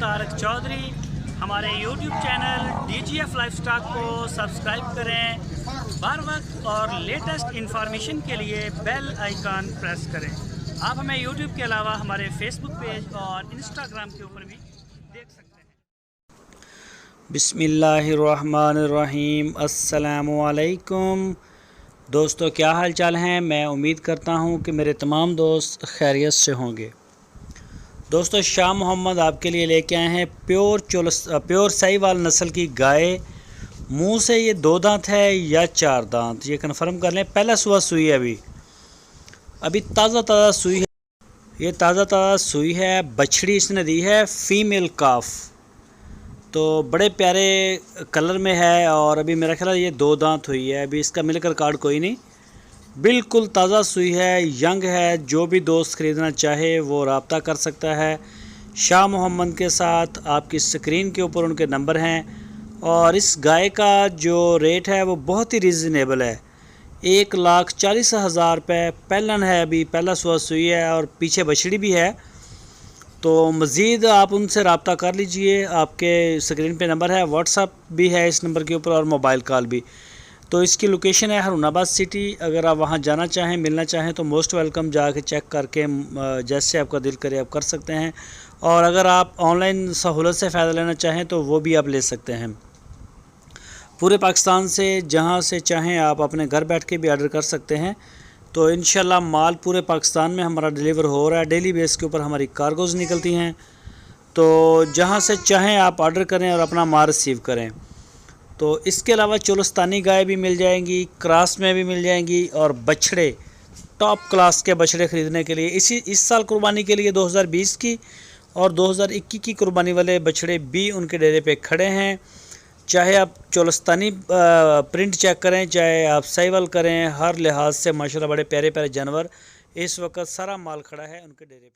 तारक चौधरी। हमारे YouTube channel DGF livestock को subscribe करें। हर वक्त और लेटेस्ट इंफॉर्मेशन के लिए बेल आइकन प्रेस करें। आप हमें YouTube के अलावा हमारे Facebook पेज और Instagram के ऊपर भी देख सकते हैं। बिस्मिल्लाहिर्रहमानिर्रहीम। अस्सलामुअलैकुम दोस्तों, क्या हाल चाल हैं। मैं उम्मीद करता हूं कि मेरे तमाम दोस्त खैरियत से होंगे। दोस्तों, शाह मोहम्मद आपके लिए लेके आए हैं प्योर साहिवाल नस्ल की गाय। मुंह से ये 2 दांत है या 4 दांत, ये कन्फर्म कर लें। पहला सुबह सुई है, अभी ताज़ा सुई है। ये ताज़ा सुई है। बछड़ी इसने दी है फीमेल काफ, तो बड़े प्यारे कलर में है। और अभी मेरा ख्याल है ये 2 दांत हुई है। अभी इसका मिलकर कार्ड कोई नहीं, बिल्कुल ताज़ा सुई है, यंग है। जो भी दोस्त ख़रीदना चाहे वो रब्ता कर सकता है शाह मोहम्मद के साथ। आपकी स्क्रीन के ऊपर उनके नंबर हैं। और इस गाय का जो रेट है वो बहुत ही रीज़नेबल है। 1,40,000 रुपये पहलन है। अभी पहला सुबह सुई है और पीछे बछड़ी भी है। तो मज़ीद आप उनसे रब्ता कर लीजिए। आपके स्क्रीन पे नंबर है, व्हाट्सअप भी है इस नंबर के ऊपर और मोबाइल कॉल भी। तो इसकी लोकेशन है हरुनाबाद सिटी। अगर आप वहाँ जाना चाहें, मिलना चाहें तो मोस्ट वेलकम। जाके चेक करके जैसे आपका दिल करे आप कर सकते हैं। और अगर आप ऑनलाइन सहूलत से फ़ायदा लेना चाहें तो वो भी आप ले सकते हैं। पूरे पाकिस्तान से जहाँ से चाहें आप अपने घर बैठ के भी ऑर्डर कर सकते हैं। तो इंशाल्लाह माल पूरे पाकिस्तान में हमारा डिलीवर हो रहा है। डेली बेस के ऊपर हमारी कार्गोज़ निकलती हैं। तो जहाँ से चाहें आप ऑर्डर करें और अपना माल रिसीव करें। तो इसके अलावा चोलस्तानी गाय भी मिल जाएंगी, क्रॉस में भी मिल जाएंगी। और बछड़े, टॉप क्लास के बछड़े ख़रीदने के लिए इस साल कुर्बानी के लिए 2020 की और 2021 की कुर्बानी वाले बछड़े भी उनके डेरे पे खड़े हैं। चाहे आप चोलस्तानी प्रिंट चेक करें, चाहे आप साहिवाल करें, हर लिहाज से माशाल्लाह बड़े प्यारे प्यारे जानवर इस वक्त सारा माल खड़ा है उनके डेरे पे।